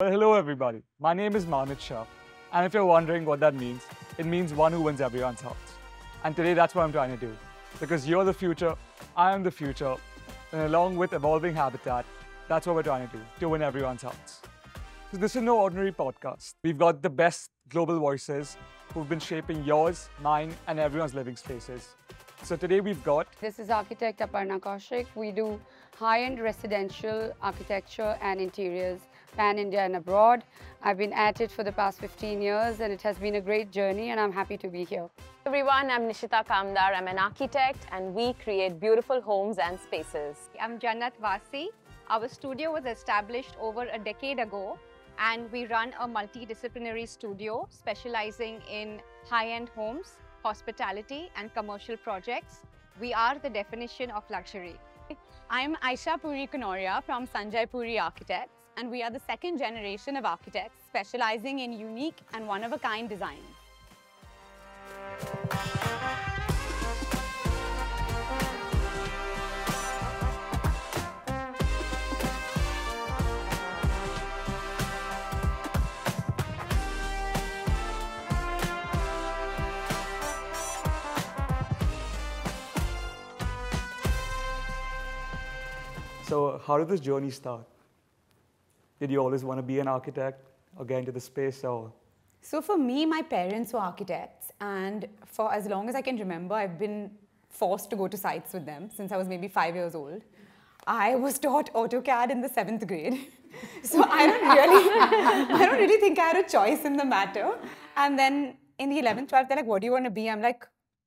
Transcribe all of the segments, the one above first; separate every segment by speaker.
Speaker 1: Well, hello everybody. My name is Manit Shah, and if you're wondering what that means, it means one who wins everyone's hearts. And today that's what I'm trying to do. Because you're the future, I am the future, and along with evolving habitat, that's what we're trying to do, to win everyone's hearts. So this is no ordinary podcast. We've got the best global voices who've been shaping yours, mine, and everyone's living spaces. So today we've got...
Speaker 2: This is architect Aparna Kaushik. We do high-end residential architecture and interiors, pan-India and abroad. I've been at it for the past 15 years and it has been a great journey and I'm happy to be here.
Speaker 3: Everyone, I'm Nishita Kamdar. I'm an architect and we create beautiful homes and spaces.
Speaker 4: I'm Jannat Vasi. Our studio was established over a decade ago and we run a multidisciplinary studio specializing in high-end homes, hospitality and commercial projects. We are the definition of luxury.
Speaker 5: I'm Ayesha Puri Jannat Vasi from Sanjay Puri Architects, and we are the second generation of architects specializing in unique and one-of-a-kind designs.
Speaker 1: So how did this journey start? Did you always want to be an architect or get into the space or...
Speaker 5: So for me, my parents were architects, and for as long as I can remember, I've been forced to go to sites with them since I was maybe 5 years old. I was taught AutoCAD in the 7th grade. So I don't really think I had a choice in the matter. And then in the 11th, 12th, they're like, what do you want to be? I'm like,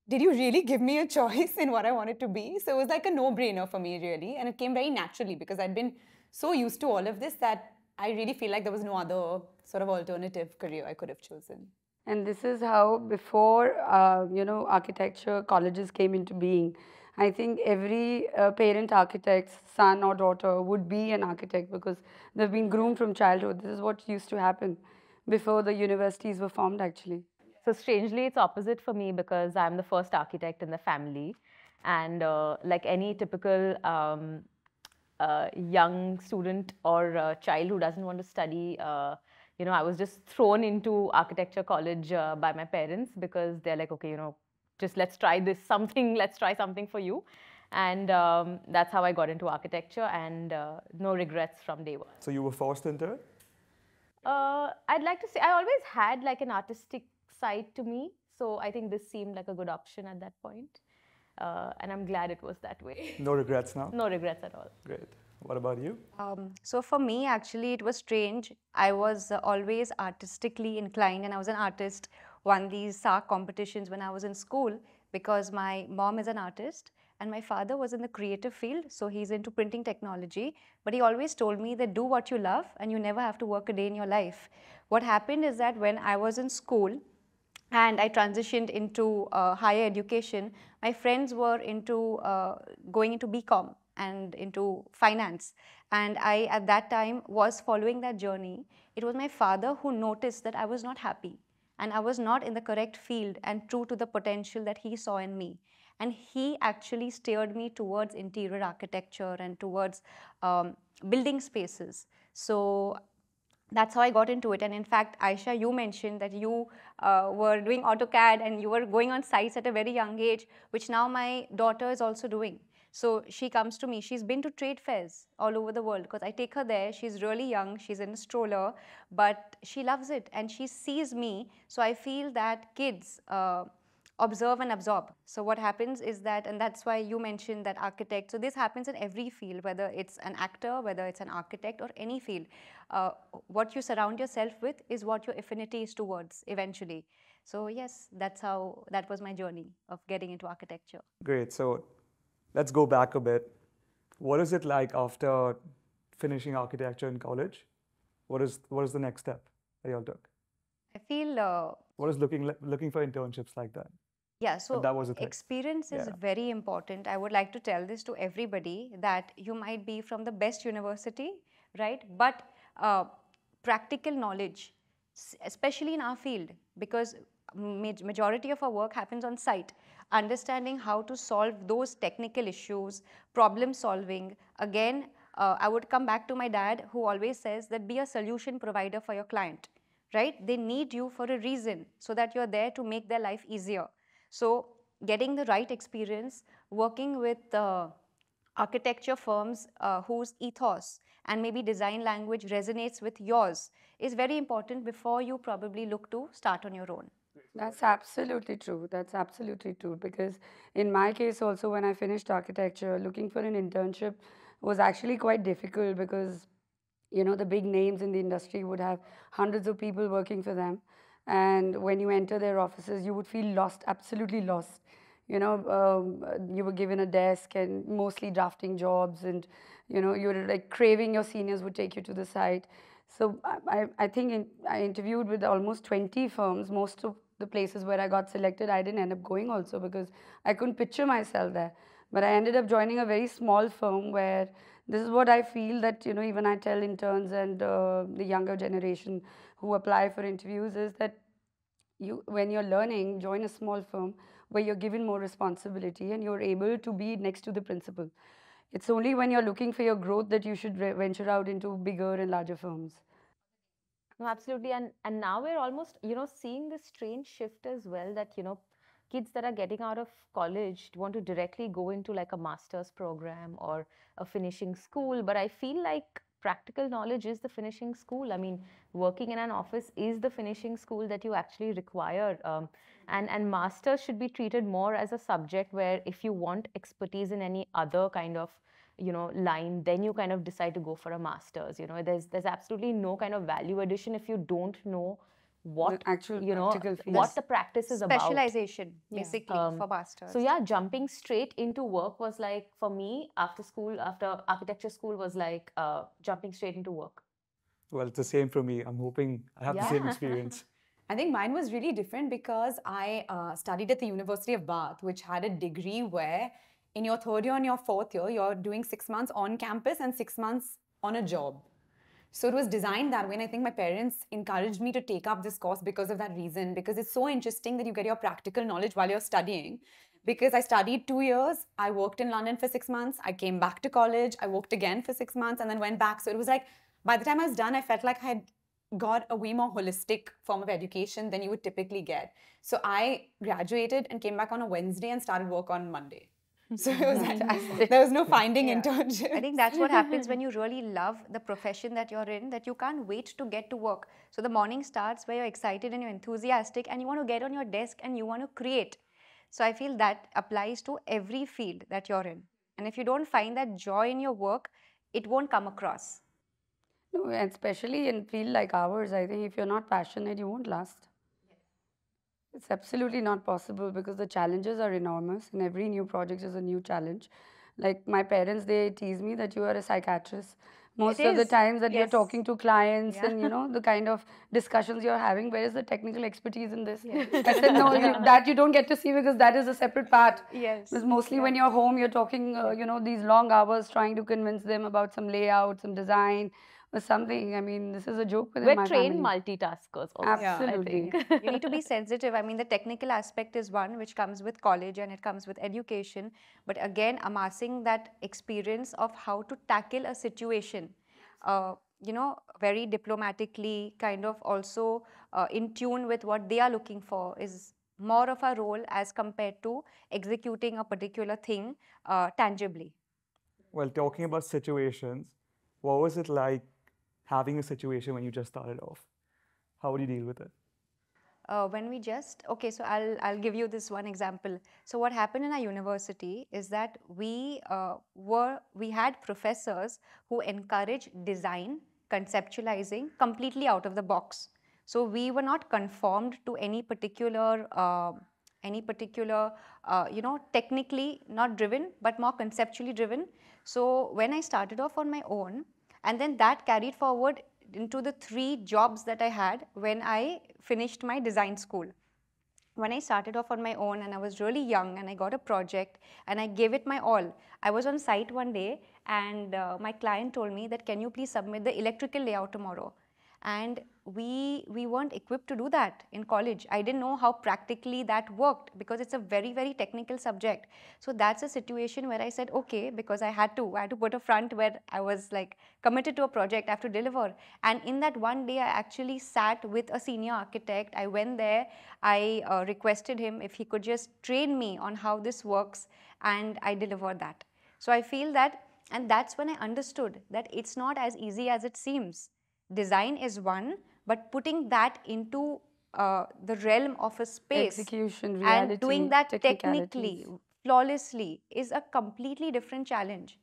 Speaker 5: did you really give me a choice in what I wanted to be? So it was like a no-brainer for me, really. And it came very naturally because I'd been so used to all of this that I really feel like there was no other sort of alternative career I could have chosen.
Speaker 2: And this is how before, architecture colleges came into being. I think every parent architect's son or daughter would be an architect because they've been groomed from childhood. This is what used to happen before the universities were formed actually.
Speaker 3: So strangely, it's opposite for me because I'm the first architect in the family. And like any typical young student or child who doesn't want to study, I was just thrown into architecture college by my parents because they're like, okay, just let's try let's try something for you. And that's how I got into architecture and no regrets from day one.
Speaker 1: So you were forced into it?
Speaker 3: I'd like to say I always had like an artistic side to me. So I think this seemed like a good option at that point. And I'm glad it was that way.
Speaker 1: No regrets now?
Speaker 3: No regrets at all.
Speaker 1: Great. What about you?
Speaker 4: So for me, actually, it was strange. I was always artistically inclined and I was an artist. Won these SARC competitions when I was in school because my mom is an artist and my father was in the creative field. So he's into printing technology. But he always told me that do what you love and you never have to work a day in your life. What happened is that when I was in school, and I transitioned into higher education, my friends were into going into BCom and into finance. And I, at that time, was following that journey. It was my father who noticed that I was not happy and I was not in the correct field and true to the potential that he saw in me. And he actually steered me towards interior architecture and towards building spaces. So that's how I got into it. And in fact, Ayesha, you mentioned that you were doing AutoCAD and you were going on sites at a very young age, which now my daughter is also doing. So she comes to me. She's been to trade fairs all over the world because I take her there. She's really young. She's in a stroller, but she loves it and she sees me. So I feel that kids observe and absorb. So what happens is that, and that's why you mentioned that architect, so this happens in every field, whether it's an actor, whether it's an architect or any field. What you surround yourself with is what your affinity is towards eventually. So yes, that was my journey of getting into architecture.
Speaker 1: Great. So let's go back a bit. What is it like after finishing architecture in college? What is the next step that you all took?
Speaker 4: I feel...
Speaker 1: what is looking for internships like that?
Speaker 4: Yeah, so
Speaker 1: that was the thing.
Speaker 4: Experience is very important. I would like to tell this to everybody that you might be from the best university, right? But practical knowledge, especially in our field, because majority of our work happens on site. Understanding how to solve those technical issues, problem solving, again, I would come back to my dad, who always says that be a solution provider for your client, right? They need you for a reason, so that you're there to make their life easier. So getting the right experience, working with architecture firms whose ethos and maybe design language resonates with yours is very important before you probably look to start on your own.
Speaker 2: That's absolutely true. That's absolutely true. Because in my case, also, when I finished architecture, looking for an internship was actually quite difficult because, the big names in the industry would have hundreds of people working for them. And when you enter their offices, you would feel lost, absolutely lost. You were given a desk and mostly drafting jobs, and, you were like craving your seniors would take you to the site. So I think I interviewed with almost 20 firms. Most of the places where I got selected, I didn't end up going also because I couldn't picture myself there. But I ended up joining a very small firm where this is what I feel that, even I tell interns and the younger generation who apply for interviews is that when you're learning, join a small firm where you're given more responsibility and you're able to be next to the principal. It's only when you're looking for your growth that you should venture out into bigger and larger firms.
Speaker 3: No, absolutely. And now we're almost, seeing this strange shift as well that, kids that are getting out of college want to directly go into like a master's program or a finishing school. But I feel like practical knowledge is the finishing school. I mean, working in an office is the finishing school that you actually require. And masters should be treated more as a subject where if you want expertise in any other kind of line, then you kind of decide to go for a master's. There's absolutely no kind of value addition if you don't know what
Speaker 2: actual practical field.
Speaker 3: what the practice is about.
Speaker 4: Specialization, basically, for masters.
Speaker 3: So yeah, jumping straight into work was like, for me, after school, after architecture school, was like jumping straight into work.
Speaker 1: Well, it's the same for me. I'm hoping I have the same experience.
Speaker 5: I think mine was really different because I studied at the University of Bath, which had a degree where in your third year and your fourth year, you're doing 6 months on campus and 6 months on a job. So it was designed that way, and I think my parents encouraged me to take up this course because of that reason, because it's so interesting that you get your practical knowledge while you're studying. Because I studied 2 years, I worked in London for 6 months, I came back to college, I worked again for 6 months, and then went back. So it was like, by the time I was done, I felt like I had got a way more holistic form of education than you would typically get. So I graduated and came back on a Wednesday and started work on Monday. So it was like, there was no finding internship.
Speaker 4: I think that's what happens when you really love the profession that you're in, that you can't wait to get to work. So the morning starts where you're excited and you're enthusiastic and you want to get on your desk and you want to create. So I feel that applies to every field that you're in. And if you don't find that joy in your work, it won't come across.
Speaker 2: No, especially in field like ours, I think if you're not passionate, you won't last. It's absolutely not possible because the challenges are enormous and every new project is a new challenge. Like my parents, they tease me that you are a psychiatrist. Most of the times that you're talking to clients and the kind of discussions you're having, where is the technical expertise in this? I said, no, that you don't get to see because that is a separate part. Because mostly when you're home, you're talking, these long hours trying to convince them about some layout, some design, or something. I mean, this is a joke within my family.
Speaker 3: We're trained multitaskers also.
Speaker 2: Absolutely.
Speaker 4: You need to be sensitive. I mean, the technical aspect is one which comes with college and it comes with education. But again, amassing that experience of how to tackle a situation, very diplomatically, kind of also in tune with what they are looking for is more of a role as compared to executing a particular thing tangibly.
Speaker 1: Well, talking about situations, what was it like having a situation when you just started off? How would you deal with it?
Speaker 4: Okay, so I'll give you this one example. So what happened in our university is that we had professors who encouraged design, conceptualizing completely out of the box. So we were not conformed to any particular, technically not driven, but more conceptually driven. So when I started off on my own, and then that carried forward into the 3 jobs that I had when I finished my design school. When I started off on my own and I was really young and I got a project and I gave it my all. I was on site one day and my client told me that, can you please submit the electrical layout tomorrow? and we weren't equipped to do that in college. I didn't know how practically that worked because it's a very, very technical subject. So that's a situation where I said, okay, because I had to put a front where I was like committed to a project, I have to deliver. And in that one day, I actually sat with a senior architect. I went there, I requested him if he could just train me on how this works, and I delivered that. So I feel that, and that's when I understood that it's not as easy as it seems. Design is one, but putting that into the realm of a space
Speaker 2: Execution,
Speaker 4: and
Speaker 2: reality,
Speaker 4: doing that
Speaker 2: technicalities.
Speaker 4: technically, flawlessly, is a completely different challenge.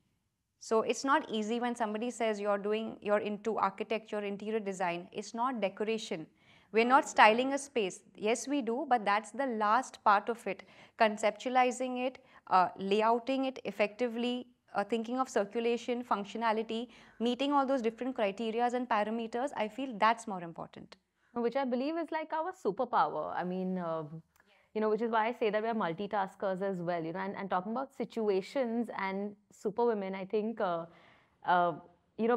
Speaker 4: So it's not easy when somebody says you're into architecture, interior design. It's not decoration. We're not styling a space. Yes, we do, but that's the last part of it. Conceptualizing it, layouting it effectively, thinking of circulation, functionality, meeting all those different criterias and parameters, I feel that's more important.
Speaker 3: Which I believe is like our superpower. I mean, which is why I say that we're multitaskers as well, and talking about situations and superwomen, I think, uh,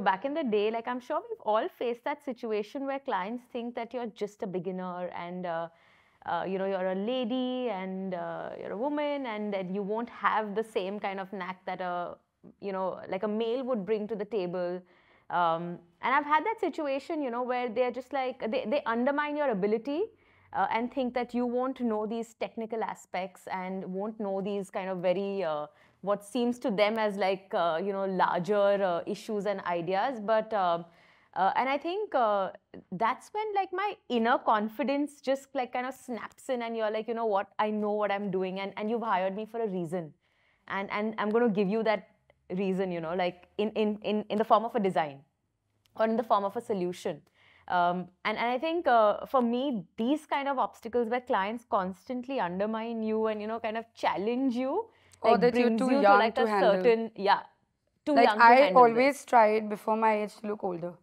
Speaker 3: back in the day, like I'm sure we've all faced that situation where clients think that you're just a beginner and, you're a lady and you're a woman and that you won't have the same kind of knack that like a male would bring to the table. And I've had that situation, where they're just like, they undermine your ability and think that you won't know these technical aspects and won't know these kind of very, what seems to them as like, larger issues and ideas. But, and I think that's when like my inner confidence just like kind of snaps in and you're like, you know what, I know what I'm doing and you've hired me for a reason. And I'm going to give you that reason, like in the form of a design or in the form of a solution. And I think for me, these kind of obstacles where clients constantly undermine you and, kind of challenge you,
Speaker 2: Or
Speaker 3: like
Speaker 2: that you're
Speaker 3: brings
Speaker 2: too
Speaker 3: you to
Speaker 2: young
Speaker 3: like
Speaker 2: to
Speaker 3: a
Speaker 2: handle.
Speaker 3: certain, too
Speaker 2: Like
Speaker 3: young to
Speaker 2: I
Speaker 3: handle
Speaker 2: always
Speaker 3: this.
Speaker 2: tried before my age to look older.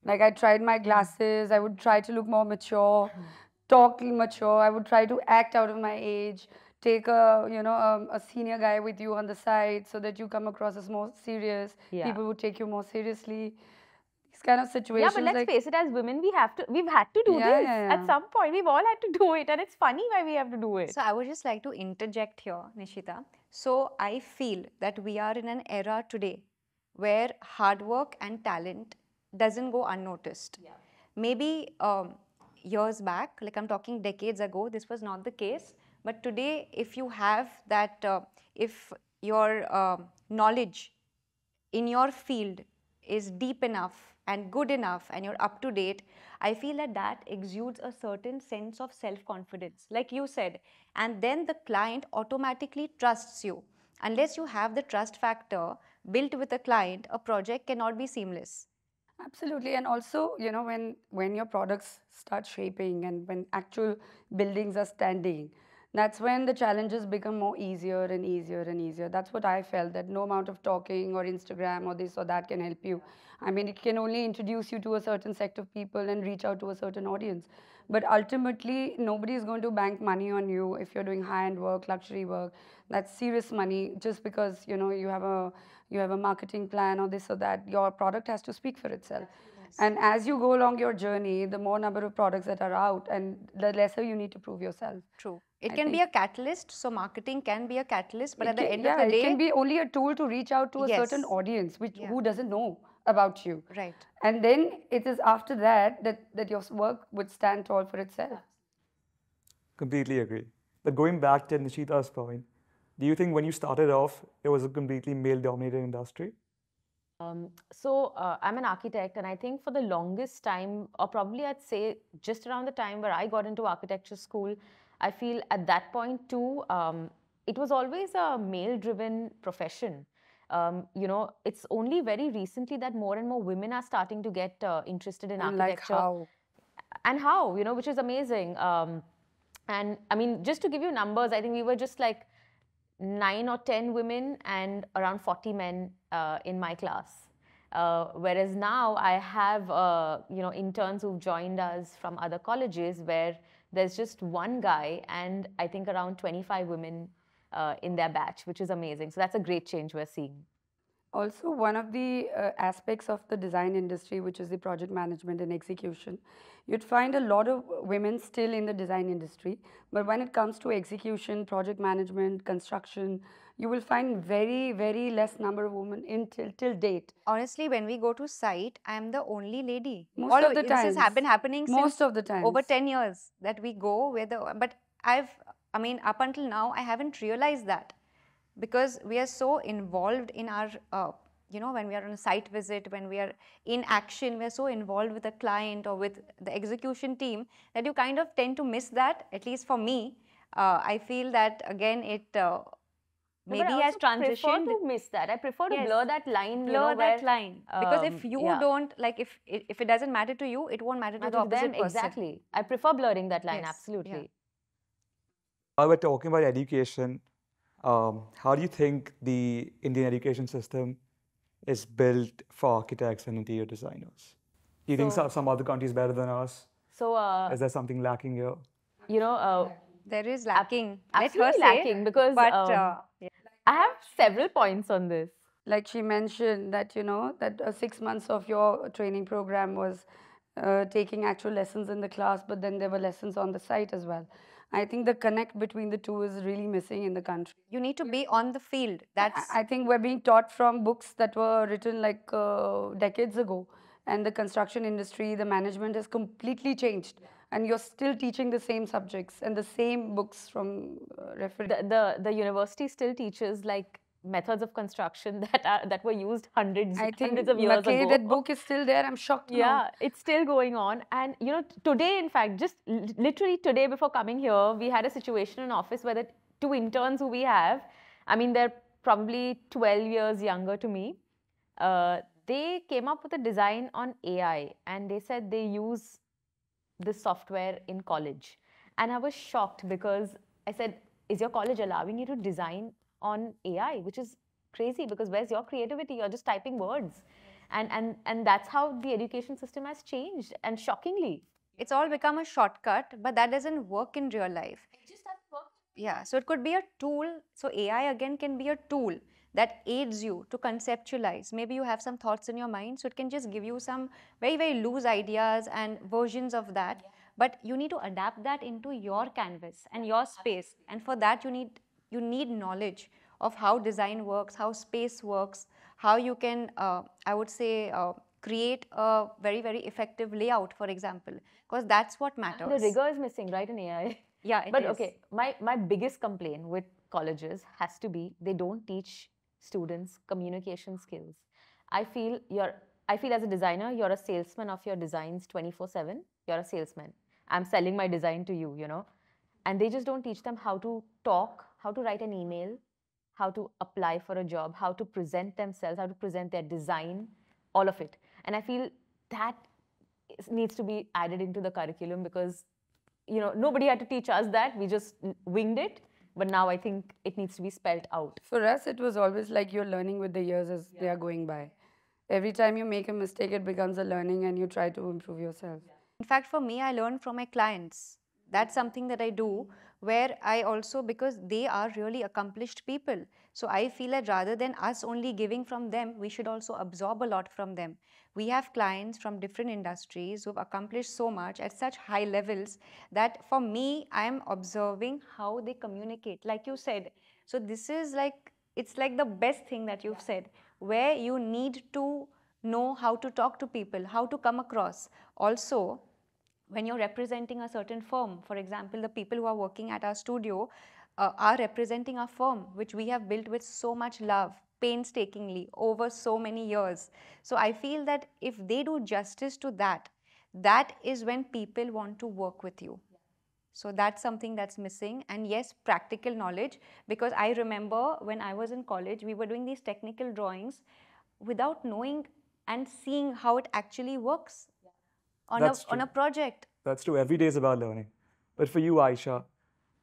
Speaker 2: Like I tried my glasses, I would try to look more mature, talk mature, I would try to act out of my age, take a senior guy with you on the side so that you come across as more serious.
Speaker 3: Yeah.
Speaker 2: People would take you more seriously. These kind of
Speaker 3: Yeah,
Speaker 2: situations.
Speaker 3: but let's
Speaker 2: like,
Speaker 3: face it, as women, we've had to do
Speaker 2: Yeah,
Speaker 3: this.
Speaker 2: yeah,
Speaker 3: At
Speaker 2: yeah.
Speaker 3: some point, we've all had to do it, and it's funny why we have to do it.
Speaker 4: So I would just like to interject here, Nishita. So I feel that we are in an era today where hard work and talent doesn't go unnoticed. Yeah. Maybe years back, like I'm talking decades ago, this was not the case. But today, if you have that, if your knowledge in your field is deep enough and good enough and you're up to date, I feel that that exudes a certain sense of self-confidence, like you said, and then the client automatically trusts you. Unless you have the trust factor built with a client, a project cannot be seamless.
Speaker 2: Absolutely, and also, when your products start shaping and when actual buildings are standing, that's when the challenges become more easier and easier and easier. That's what I felt, that no amount of talking or Instagram or this or that can help you. I mean, it can only introduce you to a certain set of people and reach out to a certain audience. But ultimately, nobody is going to bank money on you if you're doing high-end work, luxury work. That's serious money just because, you have a marketing plan or this or that. Your product has to speak for itself. And as you go along your journey, the more number of products that are out and the lesser you need to prove yourself.
Speaker 4: True. It
Speaker 2: I
Speaker 4: can be
Speaker 2: think
Speaker 4: a catalyst, so marketing can be a catalyst, but
Speaker 2: it
Speaker 4: at the
Speaker 2: can,
Speaker 4: end
Speaker 2: yeah,
Speaker 4: of the
Speaker 2: it can
Speaker 4: day,
Speaker 2: be only a tool to reach out to a certain
Speaker 4: yes.
Speaker 2: audience
Speaker 4: Yeah.
Speaker 2: who doesn't know about you.
Speaker 4: Right.
Speaker 2: And then it is after that your work would stand tall for itself.
Speaker 1: Completely agree. But going back to Nishita's point, do you think when you started off, it was a completely male-dominated industry?
Speaker 3: I'm an architect, and I think for the longest time, or probably I'd say just around the time where I got into architecture school, I feel at that point too, it was always a male-driven profession. It's only very recently that more and more women are starting to get interested in
Speaker 2: And like
Speaker 3: architecture.
Speaker 2: how?
Speaker 3: And how, which is amazing. And I mean, just to give you numbers, I think we were just like 9 or 10 women and around 40 men in my class. Whereas now I have, interns who've joined us from other colleges where there's just one guy and I think around 25 women in their batch, which is amazing. So that's a great change we're seeing.
Speaker 2: Also, one of the aspects of the design industry, which is the project management and execution, you'd find a lot of women still in the design industry. But when it comes to execution, project management, construction, you will find very, very less number of women till date.
Speaker 4: Honestly, when we go to site, I am the only lady.
Speaker 2: Most of the
Speaker 4: This has
Speaker 2: times.
Speaker 4: been happening
Speaker 2: Most
Speaker 4: since
Speaker 2: of the times.
Speaker 4: over 10 years that we go where the, but I mean, up until now, I haven't realized that because we are so involved in our, when we are on a site visit, when we are in action, we are so involved with the client or with the execution team that you kind of tend to miss that, at least for me. I feel that again, it maybe has transitioned.
Speaker 3: I prefer to miss that. I prefer to
Speaker 4: Yes,
Speaker 3: blur that line.
Speaker 4: blur that line, because if you
Speaker 3: yeah.
Speaker 4: don't like, if it doesn't matter to you, it won't matter to the opposite
Speaker 3: them,
Speaker 4: person.
Speaker 3: exactly. I prefer blurring that line.
Speaker 4: Yes,
Speaker 3: Absolutely.
Speaker 4: yeah.
Speaker 1: While we're talking about education, how do you think the Indian education system is built for architects and interior designers? Do you think some other countries better than us?
Speaker 3: So,
Speaker 1: Is there something lacking here?
Speaker 4: There is lacking. Let her
Speaker 3: absolutely
Speaker 4: say,
Speaker 3: lacking because
Speaker 4: but
Speaker 3: I have several points on this.
Speaker 2: Like she mentioned that, that 6 months of your training program was taking actual lessons in the class, but then there were lessons on the site as well. I think the connect between the two is really missing in the country.
Speaker 4: you need to be on the field. That's
Speaker 2: I think we're being taught from books that were written like decades ago, and the construction industry, the management has completely changed, and you're still teaching the same subjects and the same books from reference.
Speaker 3: The university still teaches like methods of construction that were used hundreds of years
Speaker 2: McKay,
Speaker 3: ago.
Speaker 2: that book is still there. I'm shocked now.
Speaker 3: Yeah, it's still going on. And today, in fact, just literally today before coming here, we had a situation in office where the two interns who we have, I mean, they're probably 12 years younger to me. They came up with a design on AI, and they said they use this software in college. And I was shocked because I said, is your college allowing you to design on AI? Which is crazy, because where's your creativity? You're just typing words. And that's how the education system has changed, and shockingly.
Speaker 4: it's all become a shortcut, but that doesn't work in real life.
Speaker 3: It just doesn't work.
Speaker 4: Yeah, so it could be a tool. So AI again can be a tool that aids you to conceptualize. Maybe you have some thoughts in your mind, so it can just give you some very, very loose ideas and versions of that. But you need to adapt that into your canvas and your space. And for that, you need knowledge of how design works, how space works, how you can, I would say, create a very, very effective layout, for example, because that's what matters.
Speaker 3: The rigor is missing, right, in AI?
Speaker 4: Yeah, it
Speaker 3: but
Speaker 4: is.
Speaker 3: Okay, my biggest complaint with colleges has to be they don't teach students communication skills. I feel as a designer, you're a salesman of your designs 24/7. You're a salesman. I'm selling my design to you, and they just don't teach them how to talk, how to write an email, how to apply for a job, how to present themselves, how to present their design, all of it. And I feel that needs to be added into the curriculum, because nobody had to teach us that. We just winged it. But now I think it needs to be spelled out.
Speaker 2: For us, it was always like you're learning with the years as they are going by. Every time you make a mistake, it becomes a learning and you try to improve yourself.
Speaker 4: In fact, for me, I learn from my clients. That's something that I do, where I also, because they are really accomplished people. So I feel that rather than us only giving from them, we should also absorb a lot from them. We have clients from different industries who've accomplished so much at such high levels that for me, I'm observing how they communicate, like you said. So this is like, it's like the best thing that you've said, where you need to know how to talk to people, how to come across. Also, when you're representing a certain firm, for example, the people who are working at our studio are representing our firm, which we have built with so much love, painstakingly, over so many years. So I feel that if they do justice to that, that is when people want to work with you. So that's something that's missing. And yes, practical knowledge, because I remember when I was in college, we were doing these technical drawings without knowing and seeing how it actually works on a project.
Speaker 1: That's true. Every day is about learning. But for you, Ayesha,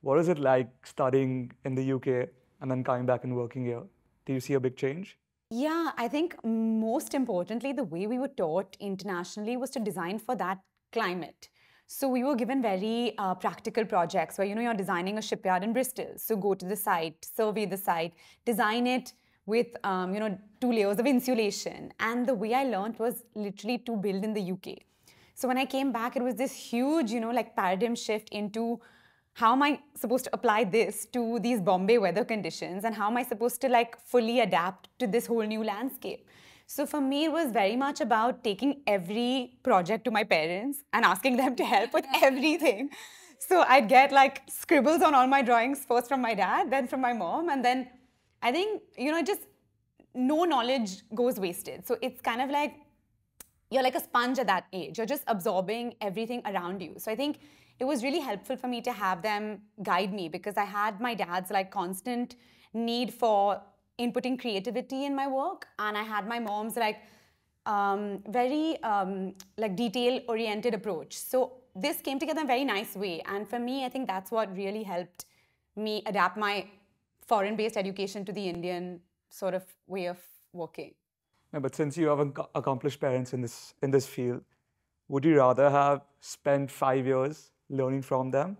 Speaker 1: what is it like studying in the UK and then coming back and working here? Do you see a big change?
Speaker 5: Yeah, I think most importantly, the way we were taught internationally was to design for that climate. So we were given very practical projects where, you're designing a shipyard in Bristol. So go to the site, survey the site, design it with, 2 layers of insulation. And the way I learned was literally to build in the UK. So when I came back, it was this huge, like paradigm shift into how am I supposed to apply this to these Bombay weather conditions, and how am I supposed to like fully adapt to this whole new landscape? So for me, it was very much about taking every project to my parents and asking them to help with everything. So I'd get like scribbles on all my drawings, first from my dad, then from my mom, and then I think, just no knowledge goes wasted. So it's kind of like, you're like a sponge at that age. You're just absorbing everything around you. So I think it was really helpful for me to have them guide me, because I had my dad's like constant need for inputting creativity in my work, and I had my mom's like very like detail-oriented approach. So this came together in a very nice way, and for me, I think that's what really helped me adapt my foreign-based education to the Indian sort of way of working.
Speaker 1: No, but since you have accomplished parents in this field, would you rather have spent 5 years learning from them?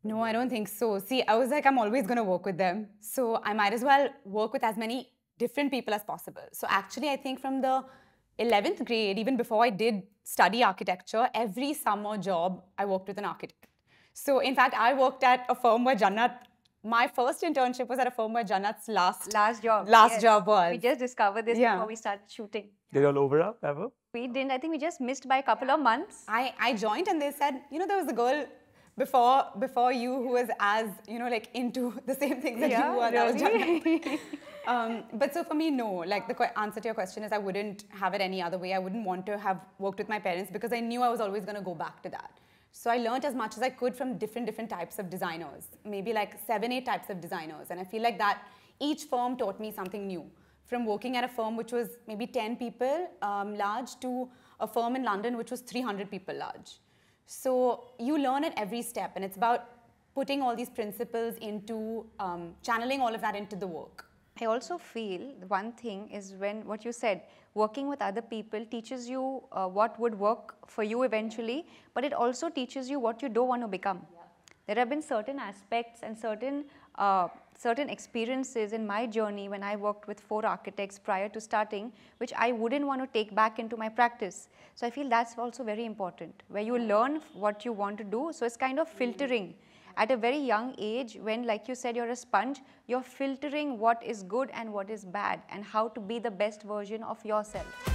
Speaker 5: No, I don't think so. See, I was like, I'm always going to work with them. So I might as well work with as many different people as possible. So actually, I think from the 11th grade, even before I did study architecture, every summer job, I worked with an architect. So in fact, I worked at a firm where my first internship was at a firm where Jannat's last job was.
Speaker 4: We just discovered this before we started shooting.
Speaker 1: Did you all overlap ever?
Speaker 4: We didn't. I think we just missed by a couple of months.
Speaker 5: I joined and they said, there was a girl before you who was as, like into the same things that you were.
Speaker 4: Really?
Speaker 5: But so for me, no. Like the answer to your question is I wouldn't have it any other way. I wouldn't want to have worked with my parents because I knew I was always going to go back to that. So I learned as much as I could from different types of designers, maybe like 7, 8 types of designers. And I feel like that each firm taught me something new. From working at a firm which was maybe 10 people large to a firm in London which was 300 people large. So you learn at every step, and it's about putting all these principles into, channeling all of that into the work.
Speaker 4: I also feel one thing is what you said, working with other people teaches you what would work for you eventually, but it also teaches you what you don't want to become. Yeah. There have been certain aspects and certain experiences in my journey when I worked with 4 architects prior to starting, which I wouldn't want to take back into my practice. So I feel that's also very important, where you learn what you want to do. So it's kind of filtering. At a very young age, when, like you said, you're a sponge, you're filtering what is good and what is bad, and how to be the best version of yourself.